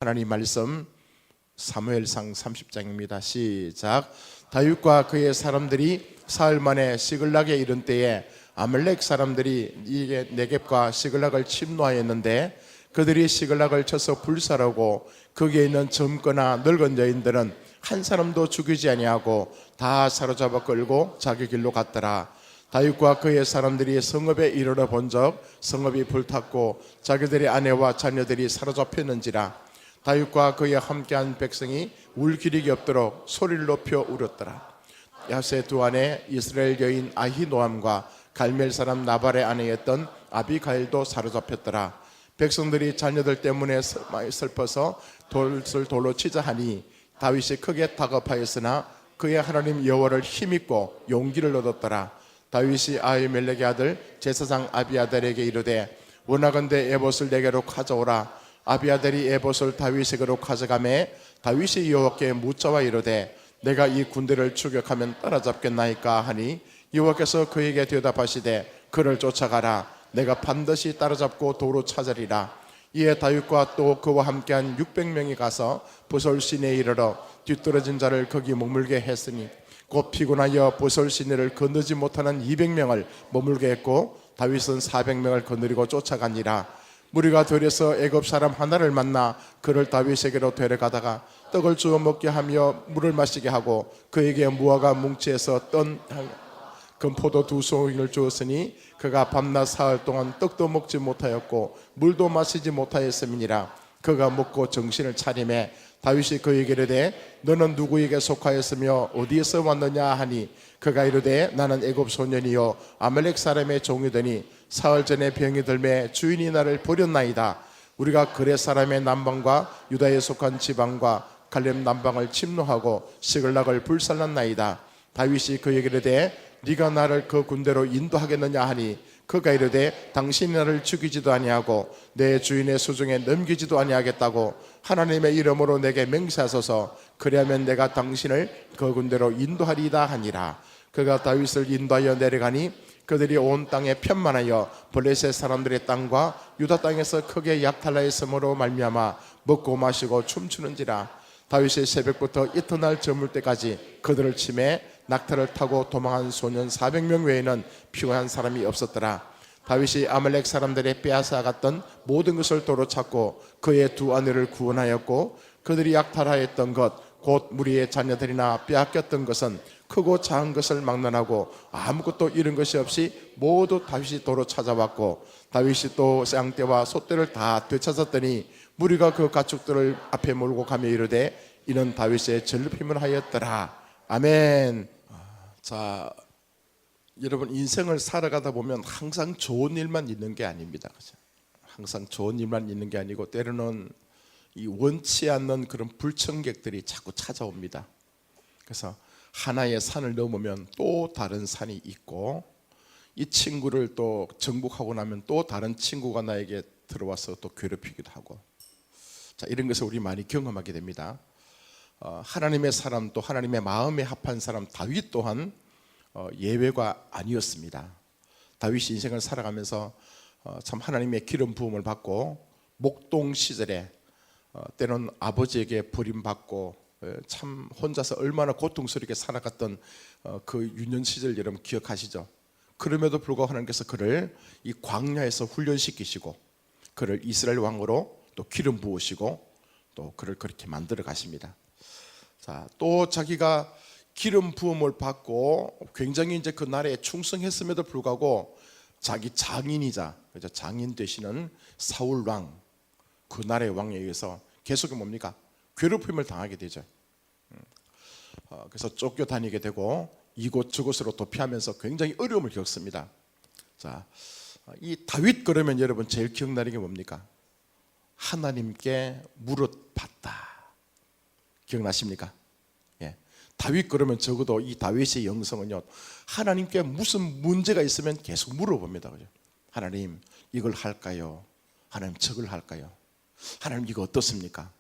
하나님 말씀 사무엘상 30장입니다. 시작. 다윗과 그의 사람들이 사흘 만에 시글락에 이른 때에 아말렉 사람들이 이게 네겝과 시글락을 침노하였는데 그들이 시글락을 쳐서 불살하고 거기에 있는 젊거나 늙은 여인들은 한 사람도 죽이지 아니하고 다 사로잡아 끌고 자기 길로 갔더라. 다윗과 그의 사람들이 성읍에 이르러 본적 성읍이 불탔고 자기들의 아내와 자녀들이 사로잡혔는지라. 다윗과 그의 함께한 백성이 울 기력이 없도록 소리를 높여 울었더라. 야세 두 아내 이스라엘 여인 아히노암과 갈멜 사람 나발의 아내였던 아비가일도 사로잡혔더라. 백성들이 자녀들 때문에 많이 슬퍼서 돌을 돌로 치자 하니 다윗이 크게 다급하였으나 그의 하나님 여호와를 힘입고 용기를 얻었더라. 다윗이 아히멜렉의 아들 제사장 아비아달에게 이르되 원하건대 에봇을 내게로 가져오라. 아비아달이 에봇을 다윗에게로 가져가매 다윗이 여호와께 묻자와 이르되 내가 이 군대를 추격하면 따라잡겠나이까 하니 여호와께서 그에게 대답하시되 그를 쫓아가라. 내가 반드시 따라잡고 도로 찾으리라. 이에 다윗과 또 그와 함께한 600명이 가서 보솔 시내에 이르러 뒤떨어진 자를 거기 머물게 했으니 곧 피곤하여 보솔 시내를 건너지 못하는 200명을 머물게 했고 다윗은 400명을 거느리고 쫓아가니라. 무리가 들여서 애굽 사람 하나를 만나 그를 다윗에게로 데려가다가 떡을 주어 먹게 하며 물을 마시게 하고 그에게 무화과 뭉치에서 떤 금포도 2송이를 주었으니 그가 밤낮 사흘 동안 떡도 먹지 못하였고 물도 마시지 못하였음이니라. 그가 먹고 정신을 차리매 다윗이 그에게 이르되 너는 누구에게 속하였으며 어디에서 왔느냐 하니 그가 이르되 나는 애굽 소년이요 아말렉 사람의 종이더니 사흘 전에 병이 들매 주인이 나를 버렸나이다. 우리가 그레 사람의 남방과 유다에 속한 지방과 갈렙 남방을 침노하고 시글락을 불살랐나이다. 다윗이 그에게 이르되 네가 나를 그 군대로 인도하겠느냐 하니 그가 이르되 당신이 나를 죽이지도 아니하고 내 주인의 수중에 넘기지도 아니하겠다고 하나님의 이름으로 내게 맹세하소서. 그리하면 내가 당신을 그 군대로 인도하리이다 하니라. 그가 다윗을 인도하여 내려가니 그들이 온 땅에 편만하여 블레셋 사람들의 땅과 유다 땅에서 크게 약탈하였으므로 말미암아 먹고 마시고 춤추는지라. 다윗이 새벽부터 이튿날 저물 때까지 그들을 치매 낙타를 타고 도망한 소년 400명 외에는 피곤한 사람이 없었더라. 다윗이 아말렉 사람들의 빼앗아갔던 모든 것을 도로 찾고 그의 두 아내를 구원하였고 그들이 약탈하였던 것 곧 무리의 자녀들이나 빼앗겼던 것은 크고 작은 것을 막론하고 아무것도 잃은 것이 없이 모두 다윗이 도로 찾아왔고 다윗이 또 쌍떼와 소떼를 다 되찾았더니 무리가 그 가축들을 앞에 몰고 가며 이르되 이는 다윗의 전립힘을 하였더라. 아멘. 자, 여러분 인생을 살아가다 보면 항상 좋은 일만 있는 게 아닙니다. 그죠? 항상 좋은 일만 있는 게 아니고 때로는 이 원치 않는 그런 불청객들이 자꾸 찾아옵니다. 그래서 하나의 산을 넘으면 또 다른 산이 있고 이 친구를 또 정복하고 나면 또 다른 친구가 나에게 들어와서 또 괴롭히기도 하고 자, 이런 것을 우리 많이 경험하게 됩니다. 하나님의 사람 또 하나님의 마음에 합한 사람 다윗 또한 예외가 아니었습니다. 다윗이 인생을 살아가면서 참 하나님의 기름 부음을 받고 목동 시절에 때로는 아버지에게 버림받고 참 혼자서 얼마나 고통스럽게 살아갔던 그 유년 시절 여러분 기억하시죠? 그럼에도 불구하고 하나님께서 그를 이 광야에서 훈련시키시고 그를 이스라엘 왕으로 또 기름 부으시고 또 그를 그렇게 만들어 가십니다. 자, 또 자기가 기름 부음을 받고 굉장히 이제 그 나라에 충성했음에도 불구하고 자기 장인이자 장인 되시는 사울 왕 그 나라의 왕에 의해서 계속 뭡니까? 괴롭힘을 당하게 되죠. 그래서 쫓겨다니게 되고 이곳 저곳으로 도피하면서 굉장히 어려움을 겪습니다. 자, 이 다윗 그러면 여러분 제일 기억나는 게 뭡니까? 하나님께 물어봤다. 기억나십니까? 예. 다윗 그러면 적어도 이 다윗의 영성은요 하나님께 무슨 문제가 있으면 계속 물어봅니다. 그죠? 하나님 이걸 할까요? 하나님 저걸 할까요? 하나님 이거 어떻습니까?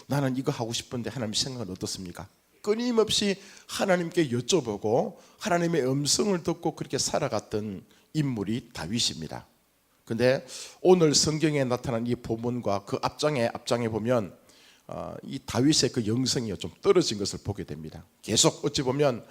나는 이거 하고 싶은데 하나님 생각은 어떻습니까? 끊임없이 하나님께 여쭤보고 하나님의 음성을 듣고 그렇게 살아갔던 인물이 다윗입니다. 근데 오늘 성경에 나타난 이 본문과 그 앞장에 보면 이 다윗의 그 영성이 좀 떨어진 것을 보게 됩니다. 계속 어찌 보면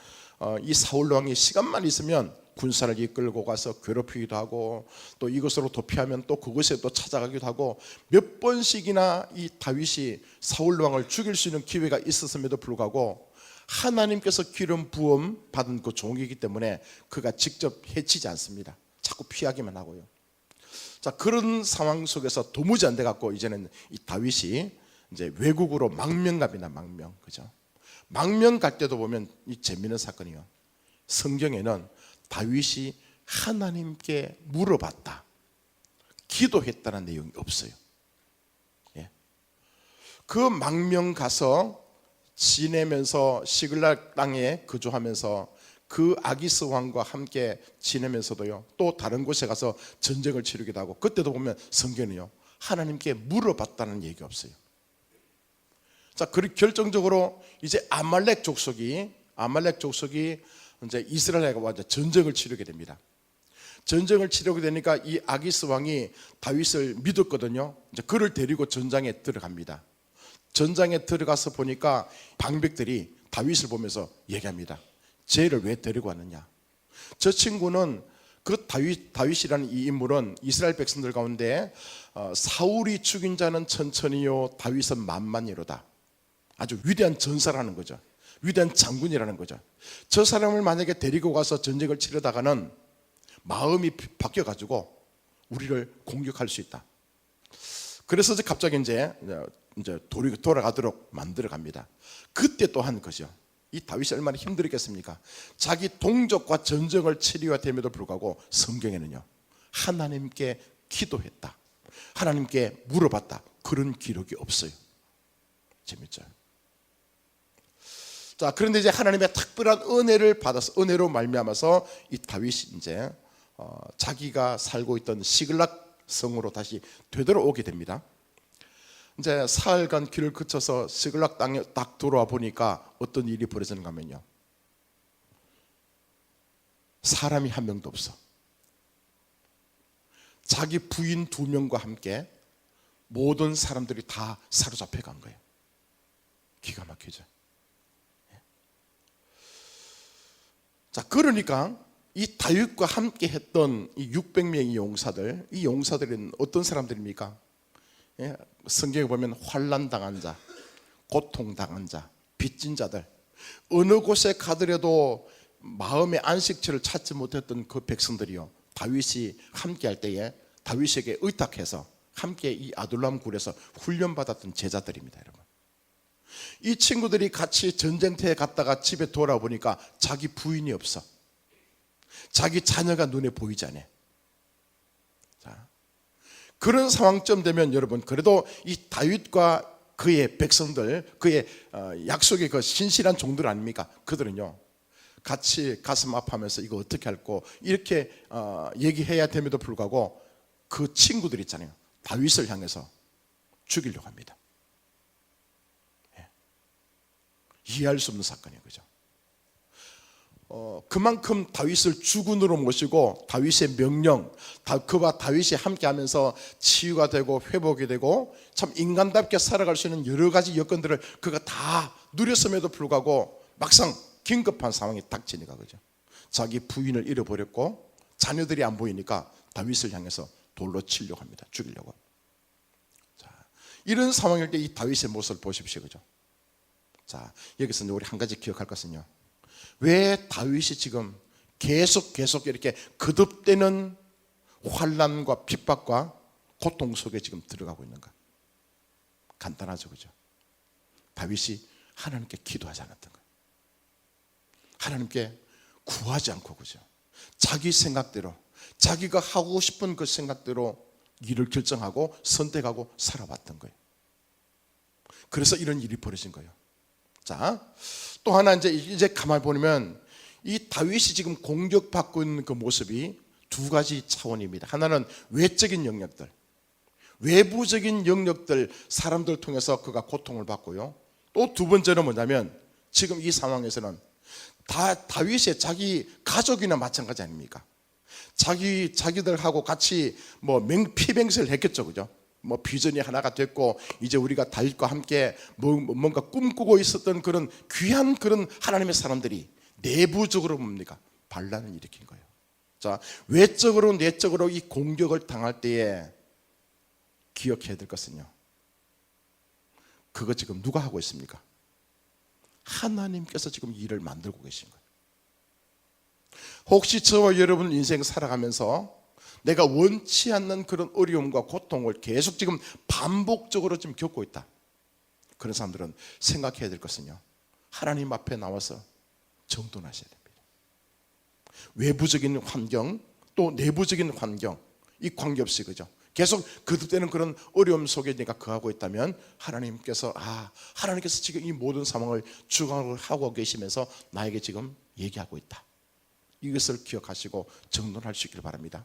이 사울 왕이 시간만 있으면 군사를 이끌고 가서 괴롭히기도 하고 또 이것으로 도피하면 또 그것에 또 찾아가기도 하고 몇 번씩이나 이 다윗이 사울 왕을 죽일 수 있는 기회가 있었음에도 불구하고 하나님께서 기름 부음 받은 그 종이기 때문에 그가 직접 해치지 않습니다. 자꾸 피하기만 하고요. 자, 그런 상황 속에서 도무지 안 돼 갖고 이제는 이 다윗이 이제 외국으로 망명 갑니다. 그죠? 망명 갈 때도 보면 이 재미있는 사건이요. 성경에는 다윗이 하나님께 물어봤다, 기도했다는 내용이 없어요. 예. 그 망명 가서 지내면서 시글락 땅에 거주하면서 그 아기스 왕과 함께 지내면서도요, 또 다른 곳에 가서 전쟁을 치르기도 하고, 그때도 보면 성경은요 하나님께 물어봤다는 얘기 없어요. 자, 그리고 결정적으로 이제 아말렉 족속이 이제 이스라엘과 완전 전쟁을 치르게 됩니다. 전쟁을 치르게 되니까 이 아기스 왕이 다윗을 믿었거든요. 이제 그를 데리고 전장에 들어갑니다. 전장에 들어가서 보니까 방백들이 다윗을 보면서 얘기합니다. 쟤를 왜 데리고 왔느냐? 저 친구는 그 다윗이라는 이 인물은 이스라엘 백성들 가운데 사울이 죽인 자는 천천히요 다윗은 만만이로다. 아주 위대한 전사라는 거죠. 위대한 장군이라는 거죠. 저 사람을 만약에 데리고 가서 전쟁을 치르다가는 마음이 바뀌어가지고 우리를 공격할 수 있다. 그래서 이제 갑자기 이제 돌아가도록 만들어 갑니다. 그때 또 한 거죠. 이 다윗이 얼마나 힘들었겠습니까? 자기 동족과 전쟁을 치료해야 됨에도 불구하고 성경에는요 하나님께 기도했다, 하나님께 물어봤다, 그런 기록이 없어요. 재밌죠? 자, 그런데 이제 하나님의 특별한 은혜를 받아서, 은혜로 말미암아서 이 다윗이 이제 자기가 살고 있던 시글락 성으로 다시 되돌아오게 됩니다. 이제 사흘간 길을 거쳐서 시글락 땅에 딱 돌아와 보니까 어떤 일이 벌어지는가 하면요, 사람이 한 명도 없어. 자기 부인 2명과 함께 모든 사람들이 다 사로잡혀 간 거예요. 기가 막히죠. 자, 그러니까 이 다윗과 함께 했던 이 600명의 용사들, 이 용사들은 어떤 사람들입니까? 예, 성경에 보면 환난 당한 자, 고통 당한 자, 빚진 자들, 어느 곳에 가더라도 마음의 안식처를 찾지 못했던 그 백성들이요, 다윗이 함께 할 때에 다윗에게 의탁해서 함께 이 아둘람 굴에서 훈련받았던 제자들입니다. 여러분, 이 친구들이 같이 전쟁터에 갔다가 집에 돌아보니까 자기 부인이 없어. 자기 자녀가 눈에 보이지 않아. 자, 그런 상황쯤 되면 여러분, 그래도 이 다윗과 그의 백성들, 그의 약속의 그 신실한 종들 아닙니까? 그들은요 같이 가슴 아파하면서 이거 어떻게 할꼬 이렇게 얘기해야 됨에도 불구하고 그 친구들 있잖아요, 다윗을 향해서 죽이려고 합니다. 이해할 수 없는 사건이에요. 그죠? 그만큼 다윗을 주군으로 모시고 다윗의 명령, 그와 다윗이 함께 하면서 치유가 되고 회복이 되고 참 인간답게 살아갈 수 있는 여러 가지 여건들을 그가 다 누렸음에도 불구하고 막상 긴급한 상황이 닥치니까, 그죠? 자기 부인을 잃어버렸고 자녀들이 안 보이니까 다윗을 향해서 돌로 치려고 합니다. 죽이려고. 자, 이런 상황일 때 이 다윗의 모습을 보십시오. 그죠? 자, 여기서 우리 한 가지 기억할 것은요, 왜 다윗이 지금 계속 이렇게 거듭되는 환난과 핍박과 고통 속에 지금 들어가고 있는가? 간단하죠. 그죠? 다윗이 하나님께 기도하지 않았던 거예요. 하나님께 구하지 않고, 그죠? 자기 생각대로, 자기가 하고 싶은 그 생각대로 일을 결정하고 선택하고 살아왔던 거예요. 그래서 이런 일이 벌어진 거예요. 자, 또 하나 이제 가만히 보면 이 다윗이 지금 공격받고 있는 그 모습이 두 가지 차원입니다. 하나는 외적인 영역들, 외부적인 영역들, 사람들 통해서 그가 고통을 받고요. 또 두 번째는 뭐냐면 지금 이 상황에서는 다윗의 자기 가족이나 마찬가지 아닙니까? 자기들하고 같이 피뱅세를 했겠죠. 그죠? 뭐 비전이 하나가 됐고 이제 우리가 다윗과 함께 뭔가 꿈꾸고 있었던 그런 귀한 그런 하나님의 사람들이 내부적으로 뭡니까? 반란을 일으킨 거예요. 자, 외적으로 내적으로 이 공격을 당할 때에 기억해야 될 것은요, 그거 지금 누가 하고 있습니까? 하나님께서 지금 일을 만들고 계신 거예요. 혹시 저와 여러분 인생 살아가면서 내가 원치 않는 그런 어려움과 고통을 계속 지금 반복적으로 지금 겪고 있다, 그런 사람들은 생각해야 될 것은요, 하나님 앞에 나와서 정돈하셔야 됩니다. 외부적인 환경 또 내부적인 환경, 이 관계없이, 그죠? 계속 그때는 그런 어려움 속에 내가 거하고 있다면 하나님께서 지금 이 모든 상황을 주관하고 계시면서 나에게 지금 얘기하고 있다, 이것을 기억하시고 정돈할 수 있길 바랍니다.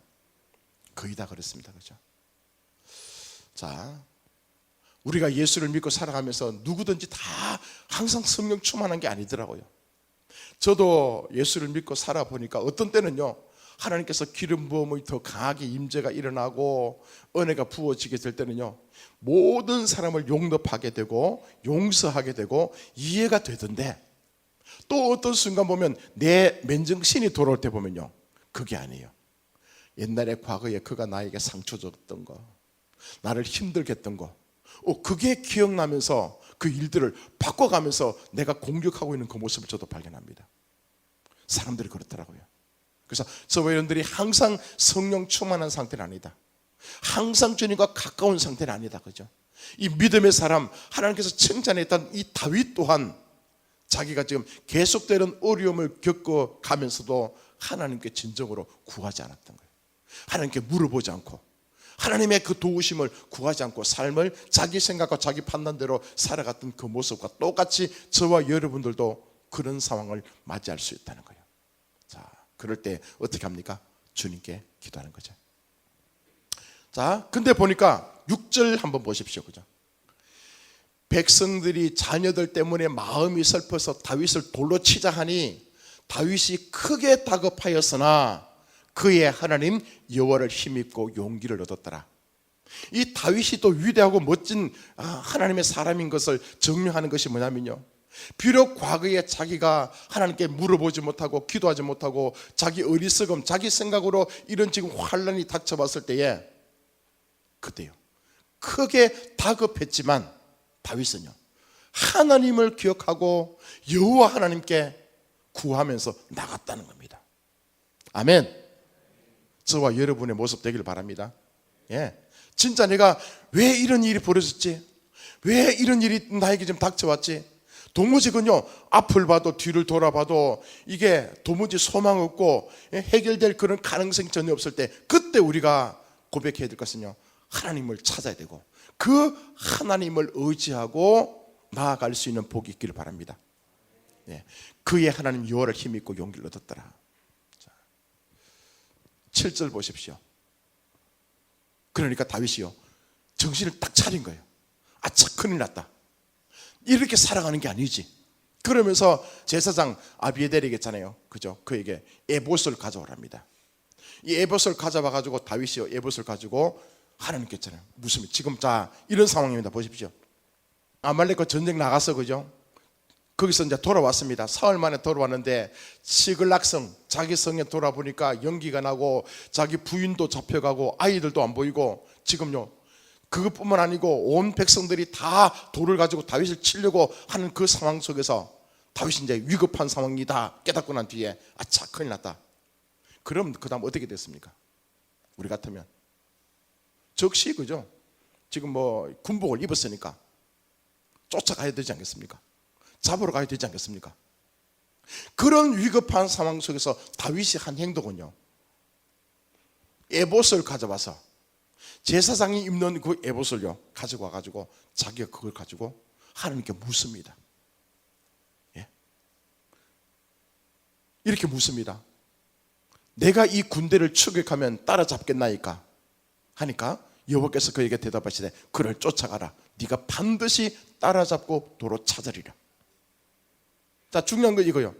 거의 다 그렇습니다, 그죠? 자, 우리가 예수를 믿고 살아가면서 누구든지 다 항상 성령 충만한 게 아니더라고요. 저도 예수를 믿고 살아보니까 어떤 때는요, 하나님께서 기름 부음이 더 강하게 임재가 일어나고 은혜가 부어지게 될 때는요, 모든 사람을 용납하게 되고 용서하게 되고 이해가 되던데, 또 어떤 순간 보면 내 맨정신이 돌아올 때 보면요, 그게 아니에요. 옛날에 과거에 그가 나에게 상처 줬던 거, 나를 힘들게 했던 거, 그게 기억나면서 그 일들을 바꿔가면서 내가 공격하고 있는 그 모습을 저도 발견합니다. 사람들이 그렇더라고요. 그래서 저와 여러분들이 항상 성령 충만한 상태는 아니다, 항상 주님과 가까운 상태는 아니다, 그죠? 이 믿음의 사람, 하나님께서 칭찬했던 이 다윗 또한 자기가 지금 계속되는 어려움을 겪어가면서도 하나님께 진정으로 구하지 않았던 거예요. 하나님께 물어보지 않고 하나님의 그 도우심을 구하지 않고 삶을 자기 생각과 자기 판단대로 살아갔던 그 모습과 똑같이 저와 여러분들도 그런 상황을 맞이할 수 있다는 거예요. 자, 그럴 때 어떻게 합니까? 주님께 기도하는 거죠. 자, 근데 보니까 6절 한번 보십시오, 그죠? 백성들이 자녀들 때문에 마음이 슬퍼서 다윗을 돌로 치자 하니 다윗이 크게 다급하였으나 그의 하나님 여호와를 힘입고 용기를 얻었더라. 이 다윗이 또 위대하고 멋진 하나님의 사람인 것을 증명하는 것이 뭐냐면요, 비록 과거에 자기가 하나님께 물어보지 못하고 기도하지 못하고 자기 어리석음, 자기 생각으로 이런 지금 환란이 닥쳐봤을 때에 그때요, 크게 다급했지만 다윗은요, 하나님을 기억하고 여호와 하나님께 구하면서 나갔다는 겁니다. 아멘. 저와 여러분의 모습 되길 바랍니다. 예, 진짜 내가 왜 이런 일이 벌어졌지? 왜 이런 일이 나에게 좀 닥쳐왔지? 도무지군요, 앞을 봐도 뒤를 돌아봐도 이게 도무지 소망 없고 해결될 그런 가능성이 전혀 없을 때, 그때 우리가 고백해야 될 것은요, 하나님을 찾아야 되고 그 하나님을 의지하고 나아갈 수 있는 복이 있기를 바랍니다. 예, 그의 하나님 여호와를 힘입고 용기를 얻었더라. 7절 보십시오. 그러니까 다윗이요, 정신을 딱 차린 거예요. 아차, 큰일 났다, 이렇게 살아가는 게 아니지. 그러면서 제사장 아비에델이 있잖아요, 그죠? 그에게 에봇을 가져오랍니다. 이 에봇을 가져와 가지고 다윗이요, 에봇을 가지고 하나님께 있잖아요. 무슨 지금 자 이런 상황입니다. 보십시오. 아말렉과 전쟁 나가서, 그죠? 거기서 이제 돌아왔습니다. 사흘 만에 돌아왔는데 시글락성, 자기 성에 돌아보니까 연기가 나고 자기 부인도 잡혀가고 아이들도 안 보이고, 지금요 그것뿐만 아니고 온 백성들이 다 돌을 가지고 다윗을 치려고 하는 그 상황 속에서 다윗이 이제 위급한 상황이다 깨닫고 난 뒤에 아차, 큰일 났다. 그럼 그 다음 어떻게 됐습니까? 우리 같으면 즉시, 그죠? 지금 뭐 군복을 입었으니까 쫓아가야 되지 않겠습니까? 잡으러 가야 되지 않겠습니까? 그런 위급한 상황 속에서 다윗이 한 행동은요, 에봇을 가져와서 제사장이 입는 그 에봇을요 가지고 와가지고 자기가 그걸 가지고 하나님께 묻습니다. 예? 이렇게 묻습니다. 내가 이 군대를 추격하면 따라잡겠나이까 하니까 여호와께서 그에게 대답하시되 그를 쫓아가라. 네가 반드시 따라잡고 도로 찾으리라. 자, 중요한 건 이거요.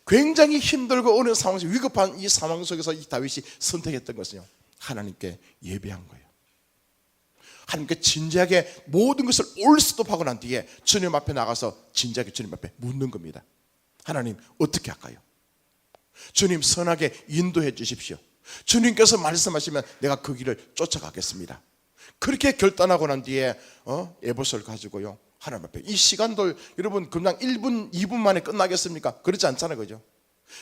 굉장히 힘들고 어려운 상황에서, 위급한 이 상황 속에서 이 다윗이 선택했던 것은요, 하나님께 예배한 거예요. 하나님께 진지하게 모든 것을 올스톱하고 난 뒤에 주님 앞에 나가서 진지하게 주님 앞에 묻는 겁니다. 하나님 어떻게 할까요? 주님 선하게 인도해 주십시오. 주님께서 말씀하시면 내가 그 길을 쫓아가겠습니다. 그렇게 결단하고 난 뒤에 에봇을 가지고요 하나님 앞에, 이 시간도 여러분 그냥 1분 2분 만에 끝나겠습니까? 그렇지 않잖아요, 그죠?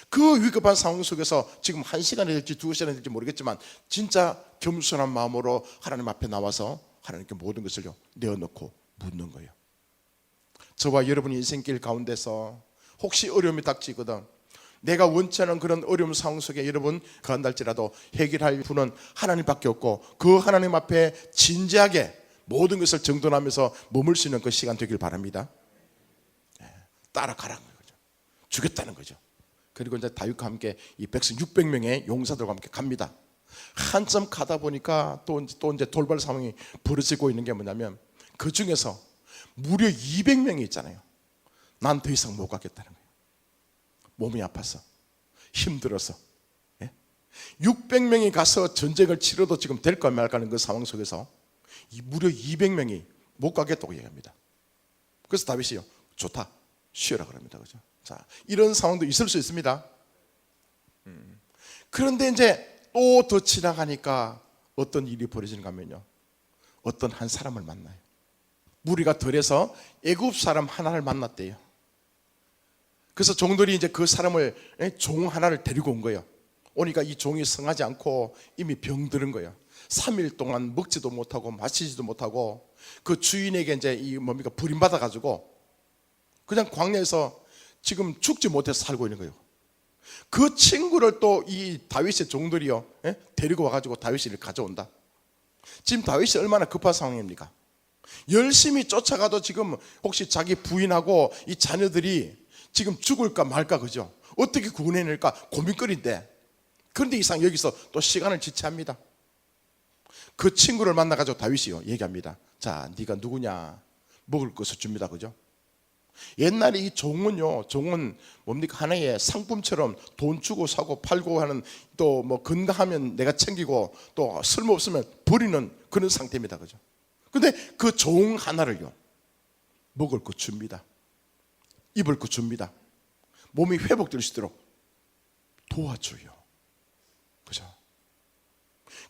그 위급한 상황 속에서 지금 1시간이 될지 2시간이 될지 모르겠지만 진짜 겸손한 마음으로 하나님 앞에 나와서 하나님께 모든 것을 내어놓고 묻는 거예요. 저와 여러분 인생길 가운데서 혹시 어려움이 닥치거든, 내가 원치 않은 그런 어려운 상황 속에 여러분 거한달지라도 해결할 분은 하나님밖에 없고, 그 하나님 앞에 진지하게 모든 것을 정돈하면서 머물 수 있는 그 시간 되길 바랍니다. 따라가라는 거죠. 주겠다는 거죠. 그리고 이제 다윗과 함께 이 백성 600명의 용사들과 함께 갑니다. 한참 가다 보니까 또 이제 돌발 상황이 벌어지고 있는 게 뭐냐면, 그 중에서 무려 200명이 있잖아요. 난 더 이상 못 가겠다는 거예요. 몸이 아파서, 힘들어서. 600명이 가서 전쟁을 치러도 지금 될까 말까 하는 그 상황 속에서 무려 200명이 못 가겠다고 얘기합니다. 그래서 다윗이요, 좋다, 쉬어라 그럽니다. 그죠? 자, 이런 상황도 있을 수 있습니다. 그런데 이제 또 더 지나가니까 어떤 일이 벌어지는가 하면요, 어떤 한 사람을 만나요. 무리가 덜해서 애굽 사람 하나를 만났대요. 그래서 종들이 이제 그 사람을, 종 하나를 데리고 온 거예요. 오니까 이 종이 성하지 않고 이미 병들은 거예요. 3일 동안 먹지도 못하고 마시지도 못하고 그 주인에게 이제 이 뭡니까 버림받아 가지고 그냥 광야에서 지금 죽지 못해서 살고 있는 거예요. 그 친구를 또 이 다윗의 종들이요 데리고 와가지고 다윗을 가져온다. 지금 다윗이 얼마나 급한 상황입니까? 열심히 쫓아가도 지금 혹시 자기 부인하고 이 자녀들이 지금 죽을까 말까, 그죠? 어떻게 구원해낼까 고민거리인데, 그런데 이상 여기서 또 시간을 지체합니다. 그 친구를 만나가지고 다윗이요 얘기합니다. 자, 네가 누구냐? 먹을 것을 줍니다. 그죠? 옛날에 이 종은요, 종은 뭡니까 하나의 상품처럼 돈 주고 사고 팔고 하는, 또 뭐 건강하면 내가 챙기고 또 쓸모없으면 버리는 그런 상태입니다. 그죠? 근데 그 종 하나를요 먹을 거 줍니다. 입을 거 줍니다. 몸이 회복될 수 있도록 도와줘요. 그죠?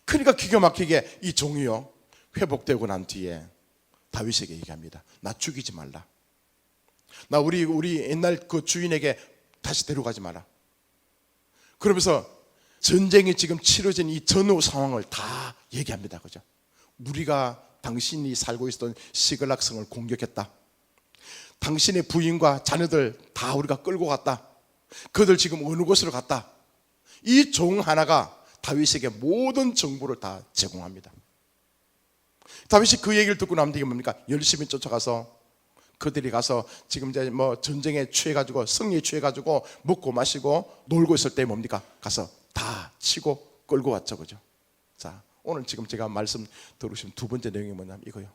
그러니까 기가 막히게 이 종이요 회복되고 난 뒤에 다윗에게 얘기합니다. 나 죽이지 말라. 나 우리 옛날 그 주인에게 다시 데려가지 마라. 그러면서 전쟁이 지금 치러진 이 전후 상황을 다 얘기합니다. 그죠? 우리가 당신이 살고 있었던 시글락성을 공격했다. 당신의 부인과 자녀들 다 우리가 끌고 갔다. 그들 지금 어느 곳으로 갔다. 이 종 하나가 다윗에게 모든 정보를 다 제공합니다. 다윗이 그 얘기를 듣고 나면 이게 뭡니까? 열심히 쫓아가서 그들이 가서 지금 이제 뭐 전쟁에 취해가지고 승리에 취해가지고 먹고 마시고 놀고 있을 때 뭡니까? 가서 다 치고 끌고 왔죠. 그죠? 자, 오늘 지금 제가 말씀 들으신 두 번째 내용이 뭐냐면 이거요.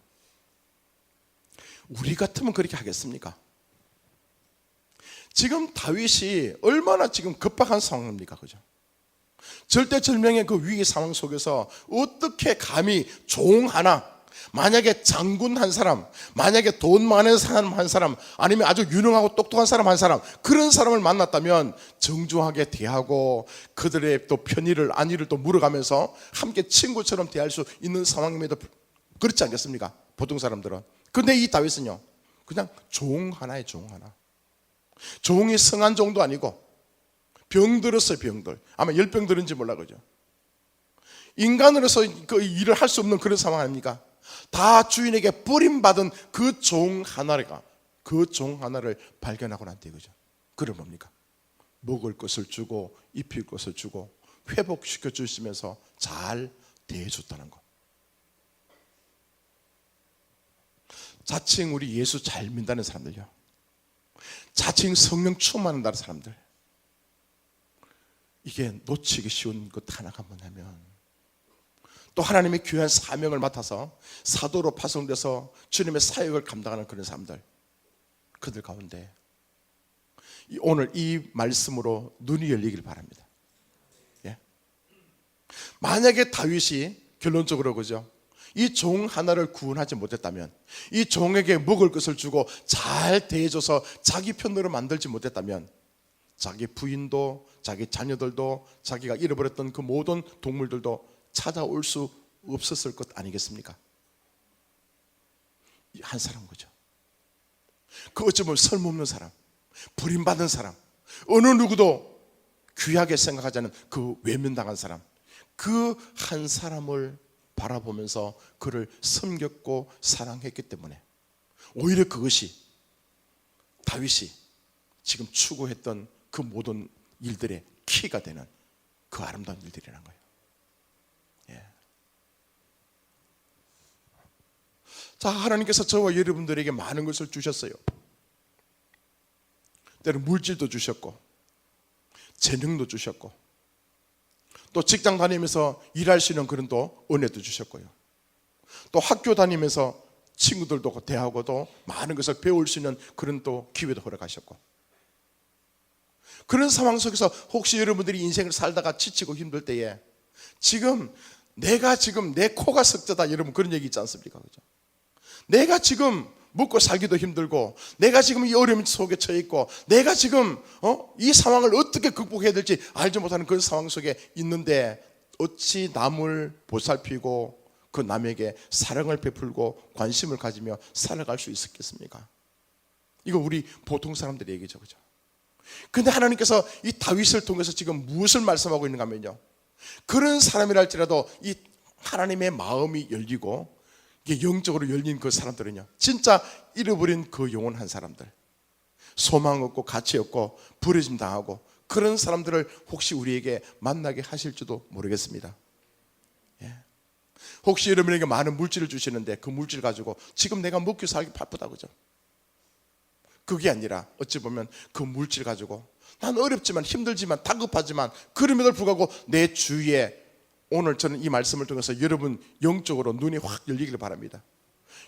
우리 같으면 그렇게 하겠습니까? 지금 다윗이 얼마나 지금 급박한 상황입니까? 그죠? 절대절명의 그 위기 상황 속에서 어떻게 감히 종 하나, 만약에 장군 한 사람, 만약에 돈 많은 사람 한 사람, 아니면 아주 유능하고 똑똑한 사람 한 사람, 그런 사람을 만났다면 정중하게 대하고 그들의 또 편의를 안위를 또 물어가면서 함께 친구처럼 대할 수 있는 상황임에도 그렇지 않겠습니까? 보통 사람들은. 근데 이 다윗은요 그냥 종 하나의 종 하나. 종이 성한 종도 아니고 병들었어요. 병들. 아마 열병 들은지 몰라. 그죠? 인간으로서 그 일을 할 수 없는 그런 상황 아닙니까? 다 주인에게 버림받은 그 종 하나가, 그 종 하나를 발견하고 난 뒤에, 그죠? 그럼 뭡니까? 먹을 것을 주고 입힐 것을 주고 회복시켜 주시면서 잘 대해줬다는 거. 자칭 우리 예수 잘 믿다는 사람들요, 자칭 성령 충만한다는 사람들, 이게 놓치기 쉬운 것 하나가 뭐냐면, 또 하나님의 귀한 사명을 맡아서 사도로 파송돼서 주님의 사역을 감당하는 그런 사람들, 그들 가운데 오늘 이 말씀으로 눈이 열리길 바랍니다. 예? 만약에 다윗이 결론적으로, 그죠, 이 종 하나를 구원하지 못했다면, 이 종에게 먹을 것을 주고 잘 대해줘서 자기 편으로 만들지 못했다면, 자기 부인도 자기 자녀들도 자기가 잃어버렸던 그 모든 동물들도 찾아올 수 없었을 것 아니겠습니까? 한 사람 거죠. 그 어쩌면 쓸모없는 사람, 버림받은 사람, 어느 누구도 귀하게 생각하지 않은 그 외면당한 사람, 그 한 사람을 바라보면서 그를 섬겼고 사랑했기 때문에 오히려 그것이 다윗이 지금 추구했던 그 모든 일들의 키가 되는 그 아름다운 일들이라는 거예요. 예. 자, 하나님께서 저와 여러분들에게 많은 것을 주셨어요. 때로는 물질도 주셨고 재능도 주셨고 또 직장 다니면서 일할 수 있는 그런 또 은혜도 주셨고요. 또 학교 다니면서 친구들도 대하고도 많은 것을 배울 수 있는 그런 또 기회도 허락하셨고, 그런 상황 속에서 혹시 여러분들이 인생을 살다가 지치고 힘들 때에 지금 내가 지금 내 코가 석자다, 여러분 그런 얘기 있지 않습니까? 그죠? 내가 지금 먹고 살기도 힘들고 내가 지금 이 어려움 속에 처해 있고 내가 지금 이 상황을 어떻게 극복해야 될지 알지 못하는 그런 상황 속에 있는데 어찌 남을 보살피고 그 남에게 사랑을 베풀고 관심을 가지며 살아갈 수 있었겠습니까? 이거 우리 보통 사람들의 얘기죠, 그죠? 근데 하나님께서 이 다윗을 통해서 지금 무엇을 말씀하고 있는가 하면요, 그런 사람이랄지라도 이 하나님의 마음이 열리고 이게 영적으로 열린 그 사람들은요, 진짜 잃어버린 그 영혼한 사람들, 소망 없고 가치 없고 버려짐 당하고 그런 사람들을 혹시 우리에게 만나게 하실지도 모르겠습니다. 예. 혹시 여러분에게 많은 물질을 주시는데 그 물질 가지고 지금 내가 먹기 살기 바쁘다, 그죠? 그게 아니라 어찌 보면 그 물질 가지고 난 어렵지만 힘들지만 다급하지만 그럼에도 불구하고 내 주위에, 오늘 저는 이 말씀을 통해서 여러분 영적으로 눈이 확 열리기를 바랍니다.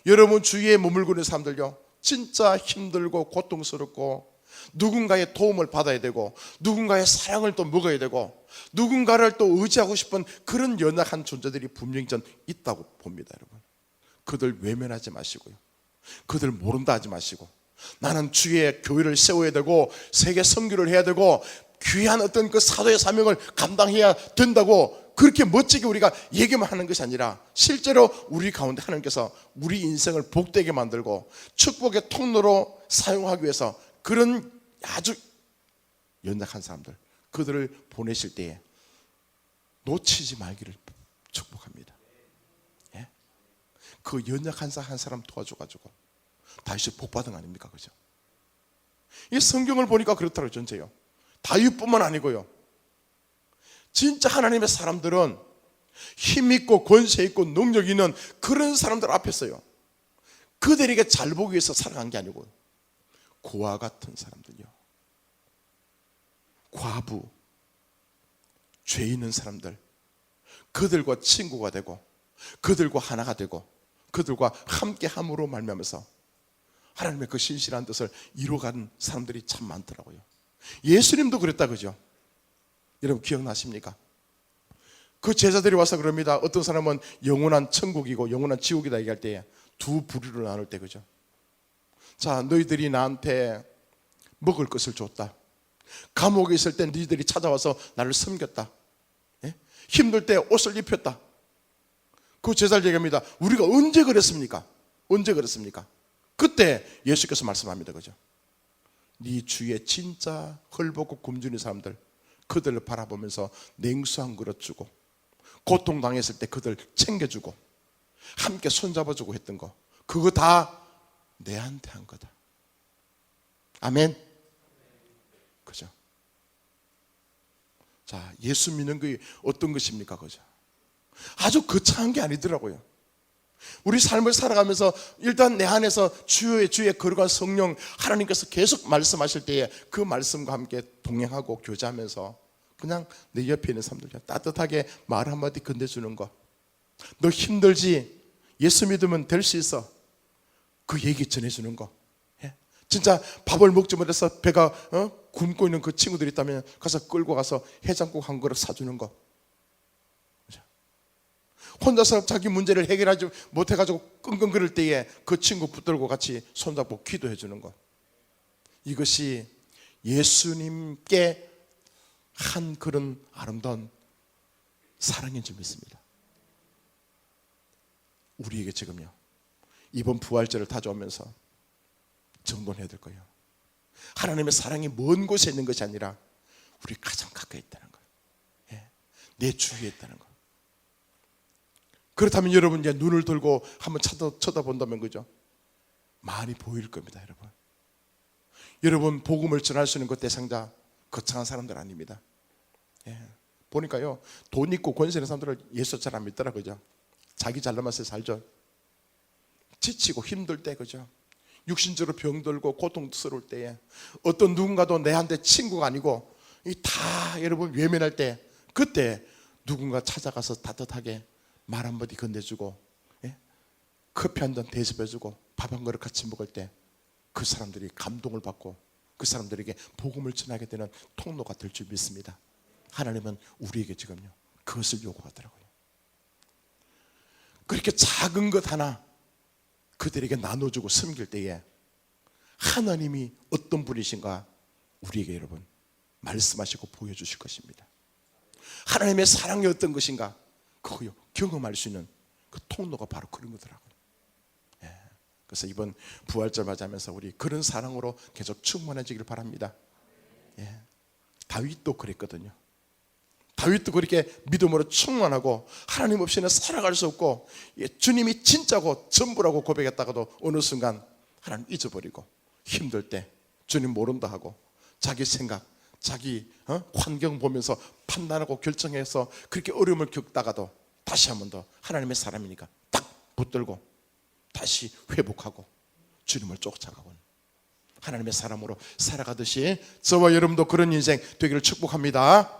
여러분 주위에 머물고 있는 사람들요, 진짜 힘들고 고통스럽고 누군가의 도움을 받아야 되고 누군가의 사랑을 또 먹어야 되고 누군가를 또 의지하고 싶은 그런 연약한 존재들이 분명히 전 있다고 봅니다. 여러분, 그들 외면하지 마시고요, 그들 모른다 하지 마시고, 나는 주의 교회를 세워야 되고 세계 선교를 해야 되고 귀한 어떤 그 사도의 사명을 감당해야 된다고 그렇게 멋지게 우리가 얘기만 하는 것이 아니라 실제로 우리 가운데 하나님께서 우리 인생을 복되게 만들고 축복의 통로로 사용하기 위해서 그런 아주 연약한 사람들, 그들을 보내실 때에 놓치지 말기를 축복합니다. 예? 그 연약한 한 사람 도와줘가지고 다윗이 복받은 거 아닙니까? 그죠? 이 성경을 보니까 그렇더라고요, 전체요. 다윗뿐만 아니고요, 진짜 하나님의 사람들은 힘 있고 권세 있고 능력 있는 그런 사람들 앞에서요, 그들에게 잘 보기 위해서 살아간 게 아니고 고아 같은 사람들요, 과부, 죄 있는 사람들, 그들과 친구가 되고 그들과 하나가 되고 그들과 함께 함으로 말미암아서 하나님의 그 신실한 뜻을 이루어가는 사람들이 참 많더라고요. 예수님도 그랬다, 그죠? 여러분 기억나십니까? 그 제자들이 와서 그럽니다. 어떤 사람은 영원한 천국이고 영원한 지옥이다 얘기할 때에 두 부류로 나눌 때, 그죠? 자, 너희들이 나한테 먹을 것을 줬다, 감옥에 있을 때 너희들이 찾아와서 나를 섬겼다, 예? 힘들 때 옷을 입혔다. 그 제자들 얘기합니다. 우리가 언제 그랬습니까? 언제 그랬습니까? 그때 예수께서 말씀합니다, 그죠? 네 주위에 진짜 헐벗고 굶주린 사람들, 그들을 바라보면서 냉수 한 그릇 주고 고통당했을 때 그들 챙겨주고 함께 손잡아주고 했던 거, 그거 다 내한테 한 거다. 아멘. 그죠? 자, 예수 믿는 게 어떤 것입니까? 그죠? 아주 거창한 게 아니더라고요. 우리 삶을 살아가면서 일단 내 안에서 주의 거룩한 성령 하나님께서 계속 말씀하실 때에 그 말씀과 함께 동행하고 교제하면서 그냥 내 옆에 있는 사람들 따뜻하게 말 한마디 건네주는 거, 너 힘들지? 예수 믿으면 될 수 있어, 그 얘기 전해주는 거. 예? 진짜 밥을 먹지 못해서 배가 굶고 있는 그 친구들이 있다면 가서 끌고 가서 해장국 한 그릇 사주는 거. 혼자서 자기 문제를 해결하지 못해가지고 끙끙거릴 때에 그 친구 붙들고 같이 손잡고 기도해 주는 것, 이것이 예수님께 한 그런 아름다운 사랑인 줄 믿습니다. 우리에게 지금요, 이번 부활절을 다져오면서 정돈해야 될 거예요. 하나님의 사랑이 먼 곳에 있는 것이 아니라 우리 가장 가까이 있다는 거예요. 예. 내 주위에 있다는 거. 그렇다면 여러분 이제 눈을 들고 한번 쳐다본다면 그죠? 많이 보일 겁니다, 여러분. 여러분 복음을 전할 수 있는 그 대상자 거창한 사람들 아닙니다. 예. 보니까요, 돈 있고 권세 있는 사람들을 예수 잘 안 믿더라, 그죠? 자기 잘나면서 살죠. 지치고 힘들 때, 그죠? 육신적으로 병들고 고통스러울 때에 어떤 누군가도 내한테 친구가 아니고 다 여러분 외면할 때, 그때 누군가 찾아가서 따뜻하게 말 한마디 건네주고, 예? 커피 한 잔 대접해주고 밥 한 그릇 같이 먹을 때 그 사람들이 감동을 받고 그 사람들에게 복음을 전하게 되는 통로가 될 줄 믿습니다. 하나님은 우리에게 지금요 그것을 요구하더라고요. 그렇게 작은 것 하나 그들에게 나눠주고 섬길 때에 하나님이 어떤 분이신가 우리에게 여러분 말씀하시고 보여주실 것입니다. 하나님의 사랑이 어떤 것인가 그거요 경험할 수 있는 그 통로가 바로 그런 거더라고요. 예. 그래서 이번 부활절 맞이하면서 우리 그런 사랑으로 계속 충만해지길 바랍니다. 예. 다윗도 그랬거든요. 다윗도 그렇게 믿음으로 충만하고 하나님 없이는 살아갈 수 없고 주님이 진짜고 전부라고 고백했다가도 어느 순간 하나님 잊어버리고 힘들 때 주님 모른다 하고 자기 생각, 자기 환경 보면서 판단하고 결정해서 그렇게 어려움을 겪다가도 다시 한 번 더 하나님의 사람이니까 딱 붙들고 다시 회복하고 주님을 쫓아가고 하나님의 사람으로 살아가듯이 저와 여러분도 그런 인생 되기를 축복합니다.